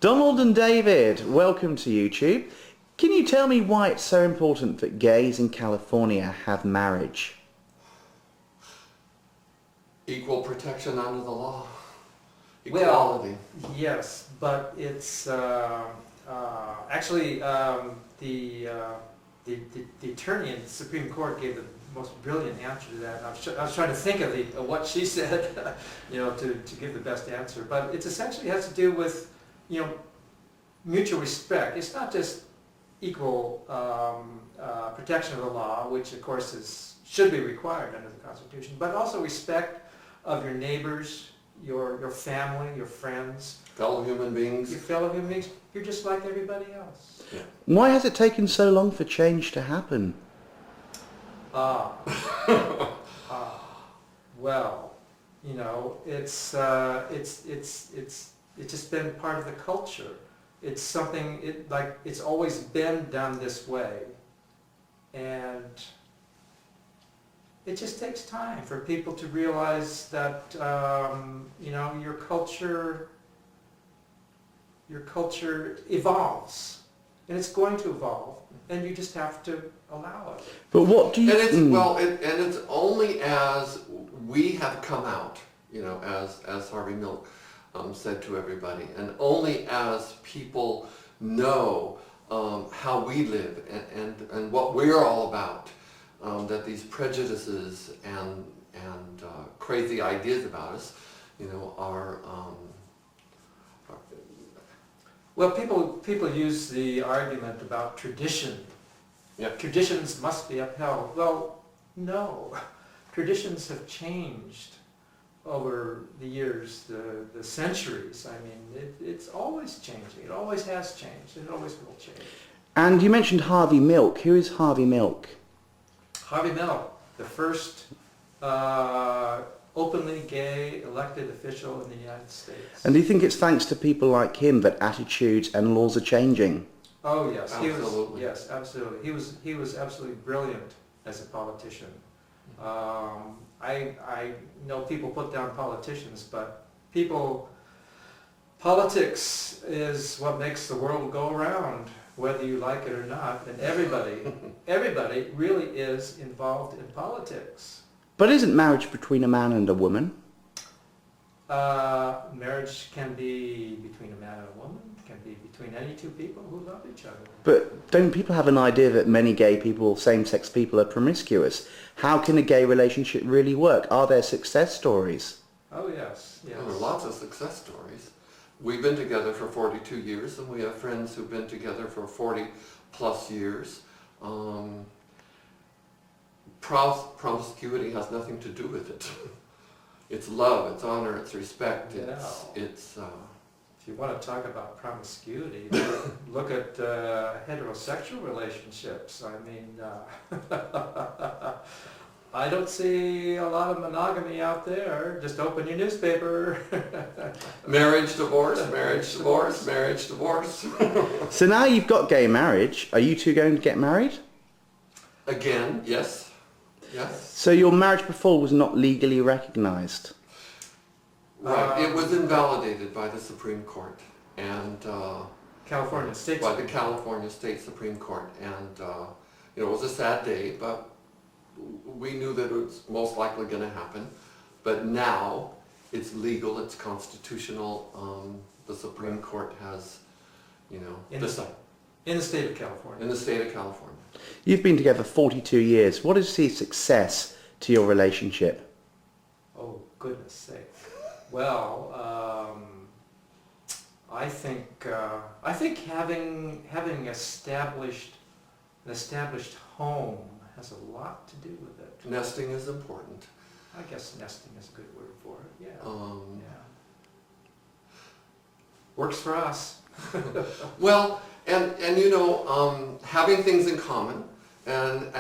Donald and David, welcome to YouTube. Can you tell me why it's so important that gays in California have marriage? Equal protection under the law. Well, Equality. yes, but it's actually the attorney in the Supreme Court gave the most brilliant answer to that. And I was trying to think of what she said, to give the best answer. But it essentially has to do with, mutual respect. It's not just equal protection of the law, which of course should be required under the Constitution, but also respect of your neighbors, your family, your friends, Fellow human beings. your fellow human beings. You're just like everybody else. Yeah. Why has it taken so long for change to happen? Well, it's just been part of the culture. It's something it's always been done this way, and it just takes time for people to realize that your culture evolves, and it's going to evolve, and you just have to allow it. But what do you... And it's only as we have come out, as Harvey Milk said to everybody, and only as people know how we live and what we're all about, that these prejudices and crazy ideas about us, are Well, people use the argument about tradition. Yep. Traditions must be upheld. Well, no. Traditions have changed over the years, the centuries. I mean, it's always changing. It always has changed. It always will change. And you mentioned Harvey Milk. Who is Harvey Milk? Harvey Milk, the first openly gay elected official in the United States. And do you think it's thanks to people like him that attitudes and laws are changing? Oh yes, Absolutely. Yes, absolutely. He was absolutely brilliant as a politician. I know people put down politicians, but politics is what makes the world go around, whether you like it or not. And everybody really is involved in politics. But isn't marriage between a man and a woman? Marriage can be between a man and a woman. It can be between any two people who love each other. But don't people have an idea that many gay people, same-sex people, are promiscuous? How can a gay relationship really work? Are there success stories? Oh yes, yes. There are lots of success stories. We've been together for 42 years, and we have friends who've been together for 40 plus years. Promiscuity has nothing to do with it. It's love, it's honor, it's respect, it's If you want to talk about promiscuity, look at heterosexual relationships. I mean, I don't see a lot of monogamy out there. Just open your newspaper. marriage, divorce, marriage, divorce, marriage, divorce. So now you've got gay marriage. Are you two going to get married? Again, yes. Yes. So your marriage before was not legally recognized? Right. It was invalidated by the Supreme Court and California State by the Supreme California State Supreme Court, and it was a sad day, but we knew that it was most likely going to happen. But now it's legal, it's constitutional. The Supreme Court has, decided. In the state of California. In the state of California. You've been together 42 years. What is the success to your relationship? Oh, goodness sake. Well, I think having an established home has a lot to do with it. Nesting is important. I guess nesting is a good word for it. Yeah. Yeah. Works for us. Well, and having things in common and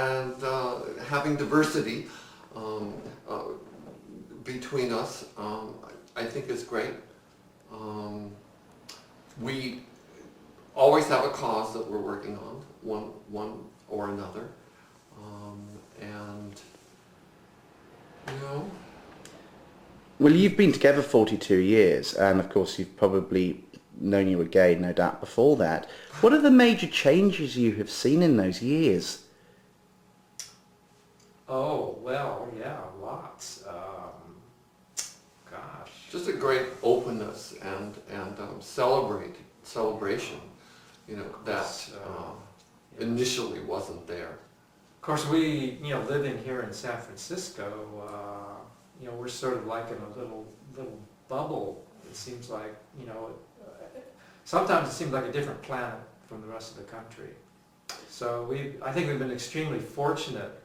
having diversity between us, I think is great. We always have a cause that we're working on, one or another, and Well, you've been together 42 years, and of course you've probably known you were gay, no doubt, before that. What are the major changes you have seen in those years? Oh, well, yeah, lots. Gosh. Just a great openness and celebration, you know, that initially wasn't there. Of course, we, living here in San Francisco, we're sort of like in a little bubble. It seems like, sometimes it seems like a different planet from the rest of the country. So I think we've been extremely fortunate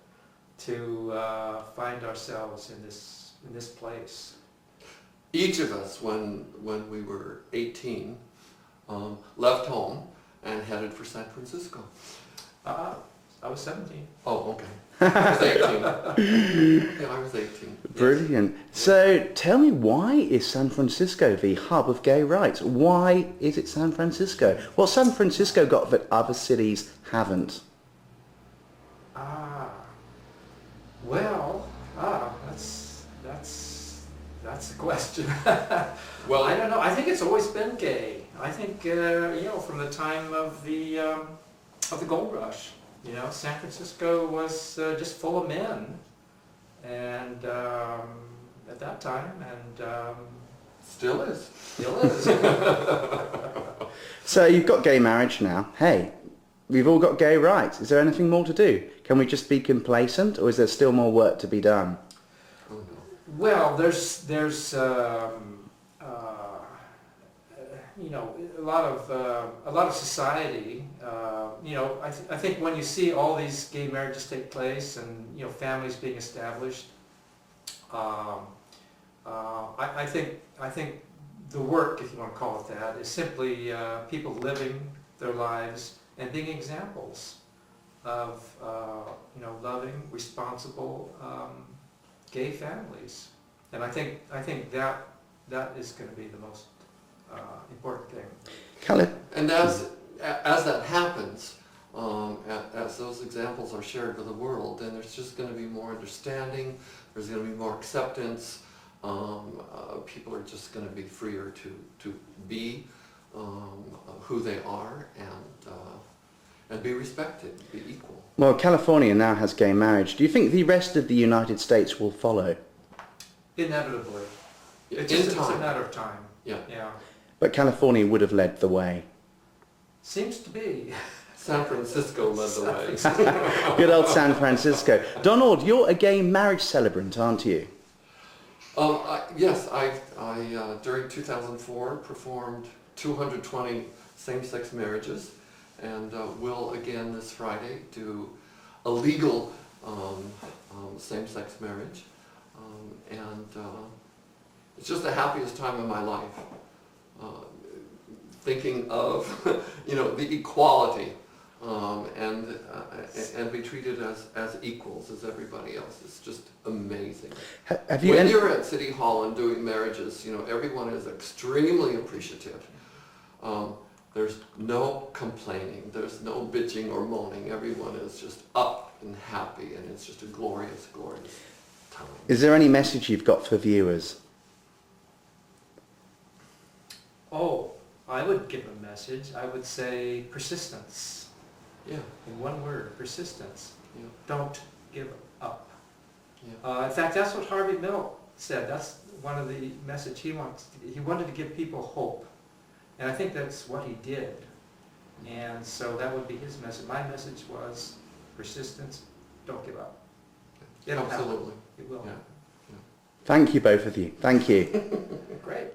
to find ourselves in this place. Each of us, when we were 18, left home and headed for San Francisco. I was 17. Oh, okay. I was 18. Yeah, I was 18. Brilliant. So tell me, why is San Francisco the hub of gay rights? Why is it San Francisco? What San Francisco got that other cities haven't? That's the question. Well, I don't know. I think it's always been gay. I think from the time of the gold rush, San Francisco was just full of men, and at that time, and still is. Still is. So you've got gay marriage now. Hey, we've all got gay rights. Is there anything more to do? Can we just be complacent, or is there still more work to be done? Oh, no. Well, there's a lot of society. I think when you see all these gay marriages take place and families being established, I think the work, if you want to call it that, is simply people living their lives and being examples of loving, responsible gay families. And I think that is going to be the most important thing. And as that happens, as those examples are shared with the world, then there's just going to be more understanding. There's going to be more acceptance. People are just going to be freer to be who they are and be respected, be equal. Well, California now has gay marriage. Do you think the rest of the United States will follow? Inevitably. It's a matter of time. Yeah. Yeah. But California would have led the way. Seems to be. San Francisco led the way. Good old San Francisco. Donald, you're a gay marriage celebrant, aren't you? Yes, I during 2004 performed 220 same-sex marriages, and will again this Friday do a legal same-sex marriage, and it's just the happiest time of my life. Thinking of the equality and be treated as equals as everybody else. It's just amazing. When you're at City Hall and doing marriages, everyone is extremely appreciative. There's no complaining, there's no bitching or moaning. Everyone is just up and happy, and it's just a glorious, glorious time. Is there any message you've got for viewers? Oh, I would give a message. I would say persistence. Yeah. In one word, persistence. Yeah. Don't give up. Yeah. In fact, that's what Harvey Milk said. That's one of the message he wanted to give people hope. And I think that's what he did. And so that would be his message. My message was persistence, don't give up. It'll Absolutely. happen. It will. Yeah. Thank you, both of you. Thank you. Great.